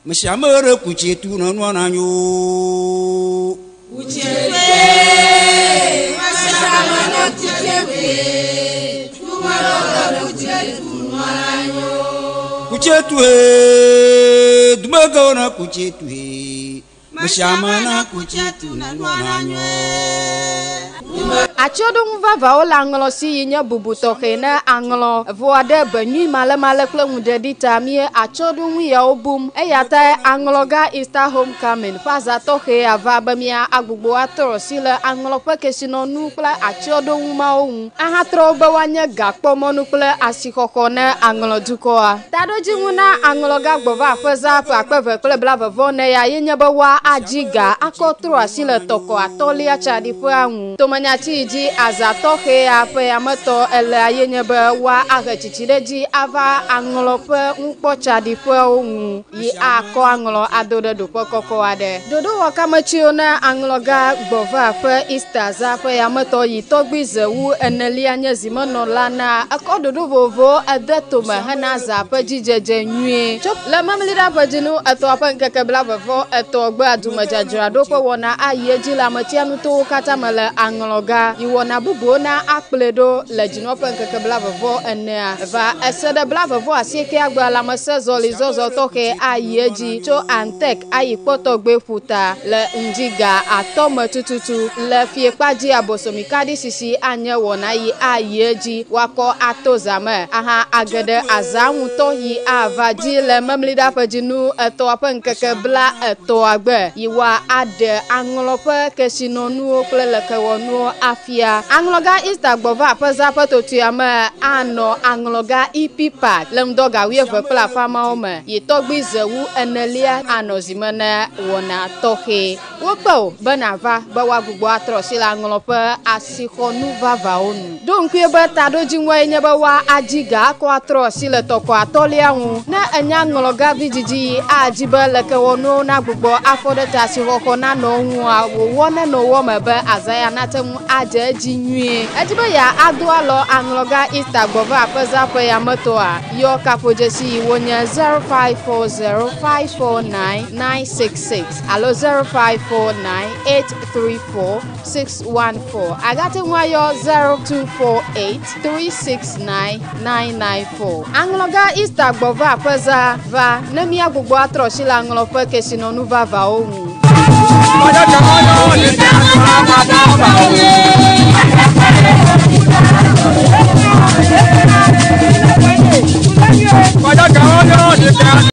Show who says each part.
Speaker 1: Mshamara kuchetu na nwananyo.
Speaker 2: Uchebe, mashamara kuchebe, tumara kuchetu nwananyo.
Speaker 1: Kuchetu dumagona kuchetu Mshamana kuchetu na nwananyo.
Speaker 3: Achodung vava ola anglo si yinya bubuto kena anglo voade benyi male kle mudedi tamie achodung ya obum eyata anglo ga Easter homecoming faza toke ava bamia agbugbo atoro sile anglo pekesino nu kle achodung maung ahatro bawanya gakpo monu kle asikoko na anglo dukoa tadoji muna anglo ga gbova faza pa akpeve kle blava vone ya yinya bawa ajiga akotro asile toko atoli achadi po anwu tomanyati ji azatoke ape amato ele ayenye be wa agechichireji ava anglope nkpocha dipo onwu yi akọ anglo adode dupo koko ade dodo wakamachi ona angloga gbova pe Easter za pe amato yi togbizewu eneli anye zimono lana akododo vovo adeto mahana za pe jijeje nwie chop le mamlida pejinu eto apen kekebla vovo eto gbe adumajajra dopo wona ayeji la matianu to katamale angloga iwona bubu na akpledo le jinopen kekebla vovo enea va esede bla vovo asieke agba la masezo lizozo toke ayeji cho antek ayi poto gbe futa le njiga atome tututu le fiekpaji abosomikadi sisi anye wona yi ayeji wako atozame aha agede azanwu to yi avaji le memlida pejinu eto apen kekebla eto agbe yiwa ade anglope kesinonu kle lekewonu afia angloga Easter gbova peza patotu ama ano angloga EP park lemdoga wieve pla fama ome yitogbizewu enelia anozimene wona tohe wopo benava bawa gbugbo atrosila anglope asikonu vava onu donkwe beta doji nwenye bawa ajiga akwa atrosile toko atolianwu na enya angloga vijiji ajiba lekewonu na gbugbo afodeta sihoko na no nwu awo wona no wo mebe azaya natemu aje jinwie ejibe ya adualo angloga Easter gbova apeza pe ya motoa yo kapojesi wonya 0540549966 alo 0549834614 agate nwayo 0248369994 angloga Easter gbova apeza va nemi agbugbo atroshila anglope kesinonu vava owu